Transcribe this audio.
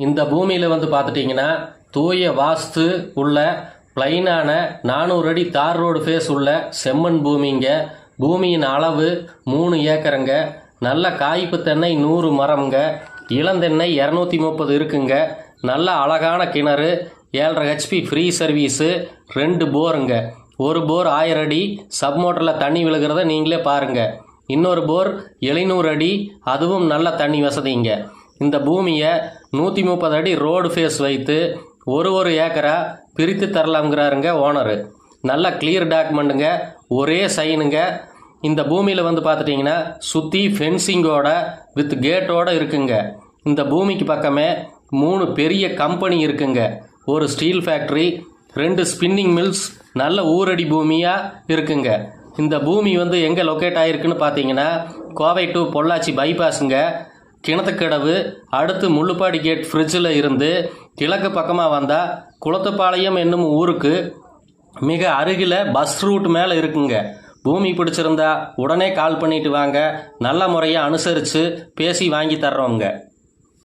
இந்த பூமியில் வந்து பார்த்துட்டிங்கன்னா தூய வாஸ்து உள்ள பிளைனான 400 அடி தார் ரோடு ஃபேஸ் உள்ள செம்மண் பூமிங்க. பூமியின் அளவு 3 ஏக்கருங்க. நல்ல காய்ப்பு தென்னை 100 மரம்ங்க. இளந்தென்னை 230 இருக்குங்க. நல்ல அழகான கிணறு, 7.5 HP ஃப்ரீ சர்வீஸு, 2 போருங்க. ஒரு போர் 1000 அடி சப் மோட்டரில் தண்ணி விழுகிறத நீங்களே பாருங்கள். இன்னொரு போர் 700 அடி, அதுவும் நல்ல தண்ணி வசதிங்க. இந்த பூமியை 130 அடி ரோடு ஃபேஸ் வைத்து ஒரு ஏக்கரா பிரித்து தரலாம்ங்கிறாருங்க ஓனரு. நல்ல கிளியர் டாக்குமெண்ட்டுங்க, ஒரே சைனுங்க. இந்த பூமியில் வந்து பார்த்துட்டிங்கன்னா சுற்றி ஃபென்சிங்கோட வித் கேட்டோட இருக்குங்க. இந்த பூமிக்கு பக்கமே 3 பெரிய கம்பெனி இருக்குங்க. ஒரு ஸ்டீல் ஃபேக்ட்ரி, 2 ஸ்பின்னிங் மில்ஸ், நல்ல ஊரடி பூமியாக இருக்குங்க. இந்த பூமி வந்து எங்கே லொக்கேட் ஆகிருக்குன்னு பார்த்தீங்கன்னா கோவை டு பொள்ளாச்சி பைபாஸுங்க. கிணத்துக்கடவு அடுத்து முள்ளுப்பாடி கேட் ஃப்ரிட்ஜில் இருந்து கிழக்கு பக்கமாக வந்தால் குளத்துப்பாளையம் என்னும் ஊருக்கு மிக அருகில் பஸ் ரூட் மேலே இருக்குங்க. பூமி பிடிச்சிருந்தா உடனே கால் பண்ணிட்டு வாங்க. நல்ல முறையாக அனுசரித்து பேசி வாங்கி தர்றோங்க.